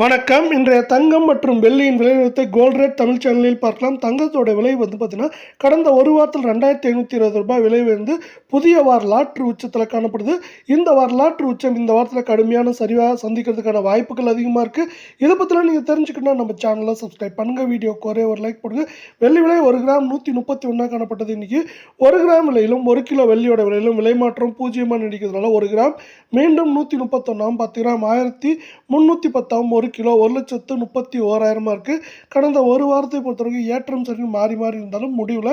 வணக்கம். இன்றைய தங்கம் மற்றும் வெள்ளியின் விலை நிறுவனத்தை கோல்ட் ரேட் தமிழ் சேனலில் பார்க்கலாம். தங்கத்தோட விலை பார்த்தீங்கன்னா, கடந்த ஒரு வாரத்தில் ரூ. 2,520 விலை உயர்ந்து புதிய வரலாற்று உச்சத்தில் காணப்படுது. இந்த வரலாற்று உச்சம் இந்த வாரத்தில் கடுமையான சரிவாக சந்திக்கிறதுக்கான வாய்ப்புகள் அதிகமாக இருக்குது. இதை பற்றிலாம் நீங்கள் தெரிஞ்சுக்கணும்னா நம்ம சேனலை சப்ஸ்கிரைப் பண்ணுங்கள். வீடியோக்கு ஒரே ஒரு லைக் போடுங்க. வெள்ளி விலை 1 கிராம் 131 காணப்பட்டது. இன்றைக்கி 1 கிராம் விலையிலும் 1 கிலோ வெள்ளியோட விலையிலும் விலை மாற்றம் 0 நீடிக்கிறதுனால 1 கிராம் மீண்டும் 131 10 கிராம் 1310 1 கிலோ 1,31,1000 இருக்குது. கடந்த ஒரு வாரத்தை பொறுத்தவரைக்கும் ஏற்றம் சரிவு மாறி மாறி இருந்தாலும் முடிவில்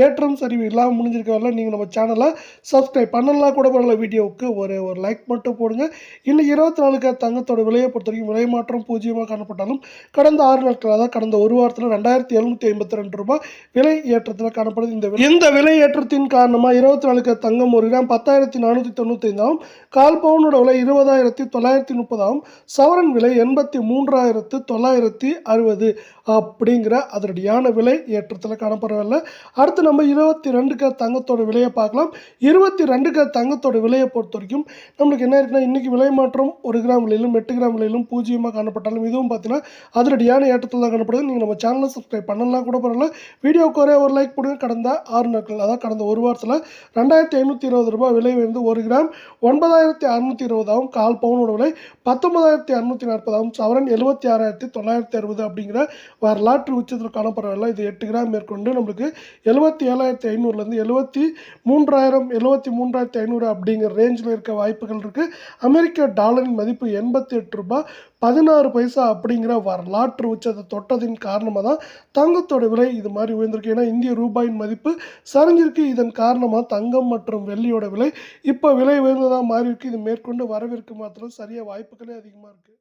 ஏற்றம் சரிவு இல்லாமல் முடிஞ்சிருக்கவரை நீங்கள் நம்ம சேனலை சப்ஸ்கிரைப் பண்ணலாம் கூட பரவாயில்ல. வீடியோவுக்கு ஒரு லைக் மட்டும் போடுங்க. இன்னைக்கு 24 தங்கத்தோட விலையை பொறுத்த வரைக்கும் விலை மாற்றம் 0 காணப்பட்டாலும் கடந்த 6 நாட்கள் அதாவது கடந்த ஒரு வாரத்தில் 2,752 ரூபாய் விலை ஏற்றத்தில் காணப்படுது. இந்த விலை ஏற்றத்தின் காரணமாக 24 தங்கம் 1 கிராம் 10,495 கால் பவுனோட விலை 20,930 சவரன் விலை 83,960 அப்படிங்கிற அதனுடையான விலை ஏற்றத்தில் காணப்படவில்லை. அடுத்து நம்ம 22 தங்கத்தோட விலையை பார்க்கலாம். 22 தங்கத்தோட விலையை பொறுத்த வரைக்கும் நம்மளுக்கு என்ன இருக்குன்னா, இன்றைக்கி விலை மாற்றம் 1 கிராம் விலையிலும் 8 கிராம் விலையிலும் 0 காணப்பட்டாலும் இதுவும் பார்த்தீங்கன்னா அதனுடையான ஏற்றத்தில் தான் காணப்படுது. நீங்கள் நம்ம சேனலை சப்ஸ்கிரைப் பண்ணலாம் கூட பரவாயில்ல. வீடியோவுக்கு ஒரே ஒரு லைக் போடுங்க. கடந்த 6 நாட்கள் அதாவது கடந்த ஒரு வாரத்தில் 2,520 ரூபாய் விலை உயர்ந்து 1 கிராம் 9,620 கால் பவுனோட விலை 19,640 சவரன் 76,960 அப்படிங்கிற வரலாற்று உச்சத்தில் காணப்படவில்லை. இது 8 கிராம் மேற்கொண்டு நம்மளுக்கு 77,500லேருந்து 73,500 அப்படிங்கிற ரேஞ்சில் இருக்க வாய்ப்புகள் இருக்குது. அமெரிக்க டாலரின் மதிப்பு 88 ரூபாய் 16 பைசா அப்படிங்கிற வரலாற்று உச்சத்தை தொட்டதின் காரணமாக தான் தங்கத்தோட விலை இது மாதிரி உயர்ந்திருக்கு. ஏன்னா இந்திய ரூபாயின் மதிப்பு சரிஞ்சிருக்கு. இதன் காரணமாக தங்கம் மற்றும் வெள்ளியோட விலை இப்போ விலை உயர்ந்ததாக மாறி இருக்கு. இது மேற்கொண்டு வரவிருக்கு மாத்திரம் சரியாக வாய்ப்புகளே அதிகமாக இருக்குது.